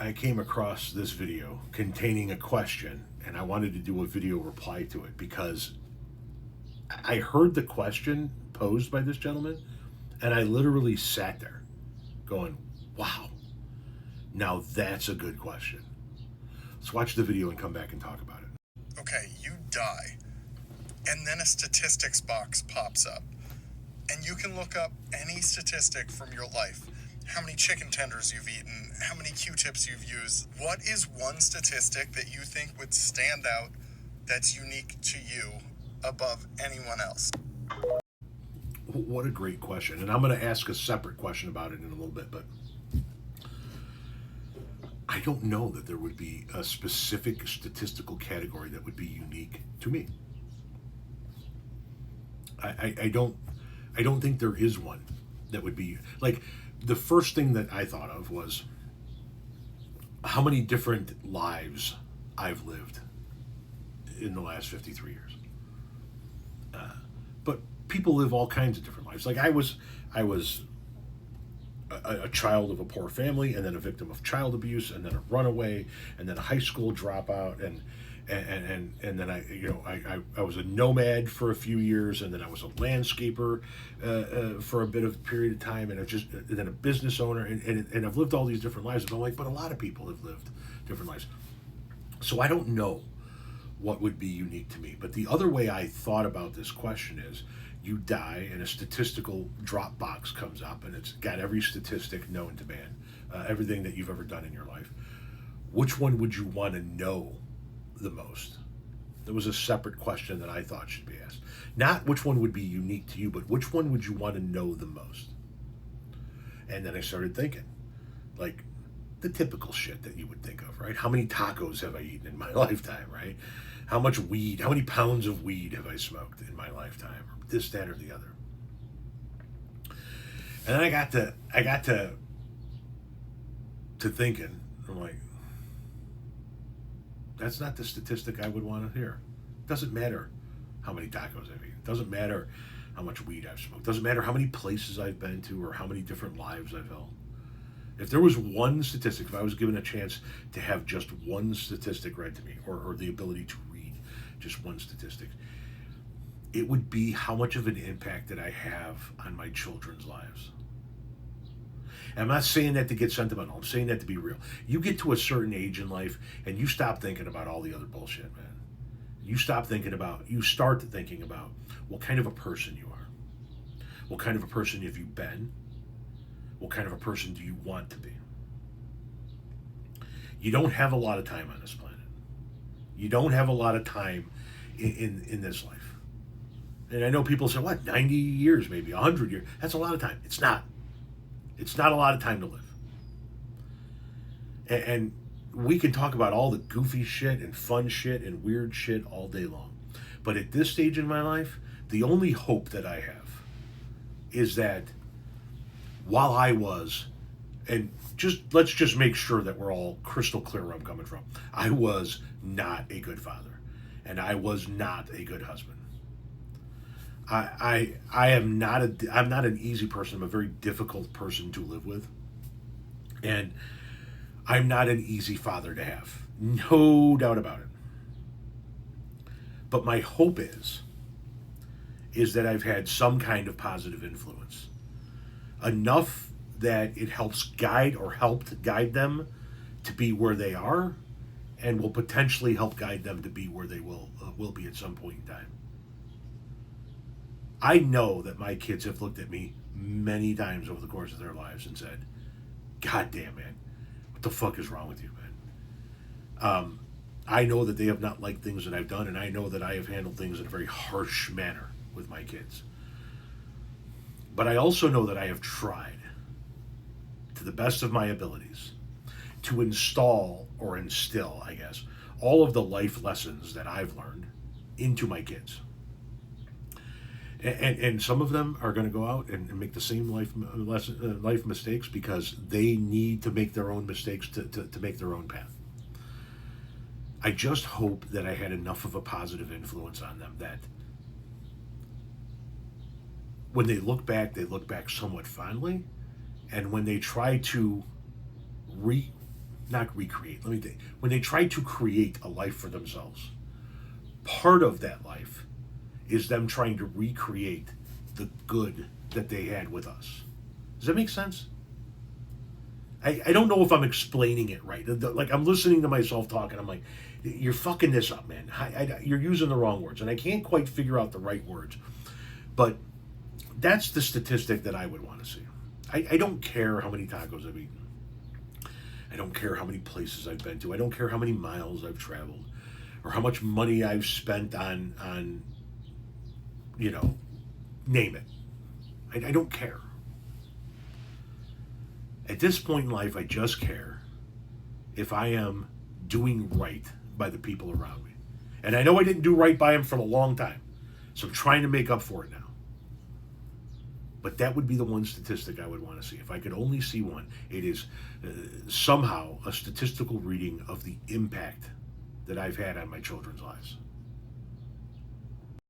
I came across this video containing a question, and I wanted to do a video reply to it because I heard the question posed by this gentleman, and I literally sat there going, wow, now that's a good question. Let's watch the video and come back and talk about it. Okay, you die, and then a statistics box pops up, and you can look up any statistic from your life. How many chicken tenders you've eaten, how many Q-tips you've used. What is one statistic that you think would stand out that's unique to you above anyone else? What a great question. And I'm going to ask a separate question about it in a little bit, but I don't know that there would be a specific statistical category that would be unique to me. I don't think there is one that would be like. The first thing that I thought of was how many different lives I've lived in the last 53 years. But people live all kinds of different lives. Like I was a child of a poor family, and then a victim of child abuse, and then a runaway, and then a high school dropout, and then I was a nomad for a few years, and then I was a landscaper for a bit of period of time, and then a business owner, and I've lived all these different lives. But I'm like, but a lot of people have lived different lives, so I don't know what would be unique to me. But the other way I thought about this question is, you die and a statistical drop box comes up, and it's got every statistic known to man, everything that you've ever done in your life. Which one would you want to know the most? There was a separate question that I thought should be asked. Not which one would be unique to you, but which one would you want to know the most? And then I started thinking, like, the typical shit that you would think of, right? How many tacos have I eaten in my lifetime, right? How much weed, how many pounds of weed have I smoked in my lifetime? Or this, that, or the other. And then I got to thinking, I'm like, that's not the statistic I would want to hear. It doesn't matter how many tacos I've eaten. It doesn't matter how much weed I've smoked. It doesn't matter how many places I've been to or how many different lives I've held. If there was one statistic, if I was given a chance to have just one statistic read to me, or the ability to read just one statistic, it would be how much of an impact that I have on my children's lives. And I'm not saying that to get sentimental. I'm saying that to be real. You get to a certain age in life and you stop thinking about all the other bullshit, man. You start thinking about what kind of a person you are. What kind of a person have you been? What kind of a person do you want to be? You don't have a lot of time on this planet. You don't have a lot of time in this life. And I know people say, what, 90 years, maybe 100 years? That's a lot of time. It's not. It's not a lot of time to live. And we can talk about all the goofy shit and fun shit and weird shit all day long. But at this stage in my life, the only hope that I have is that while I was, and let's just make sure that we're all crystal clear where I'm coming from. I was not a good father, and I was not a good husband. I'm not an easy person. I'm a very difficult person to live with, and I'm not an easy father to have. No doubt about it. But my hope is that I've had some kind of positive influence. Enough that it helped guide them to be where they are, and will potentially help guide them to be where they will be at some point in time. I know that my kids have looked at me many times over the course of their lives and said, God damn, man, what the fuck is wrong with you, man? I know that they have not liked things that I've done, and I know that I have handled things in a very harsh manner with my kids. But I also know that I have tried, to the best of my abilities, to instill, I guess, all of the life lessons that I've learned into my kids. And some of them are going to go out and make the same life mistakes because they need to make their own mistakes to make their own path. I just hope that I had enough of a positive influence on them that when they look back somewhat fondly, and when they try to not recreate, let me think. When they try to create a life for themselves, part of that life is them trying to recreate the good that they had with us. Does that make sense? I don't know if I'm explaining it right. Like, I'm listening to myself talk, and I'm like, you're fucking this up, man. You're using the wrong words, and I can't quite figure out the right words. But that's the statistic that I would want to see. I don't care how many tacos I've eaten. I don't care how many places I've been to. I don't care how many miles I've traveled, or how much money I've spent on name it. I don't care. At this point in life, I just care if I am doing right by the people around me. And I know I didn't do right by them for a long time, so I'm trying to make up for it now. But that would be the one statistic I would want to see. If I could only see one, it is somehow a statistical reading of the impact that I've had on my children's lives.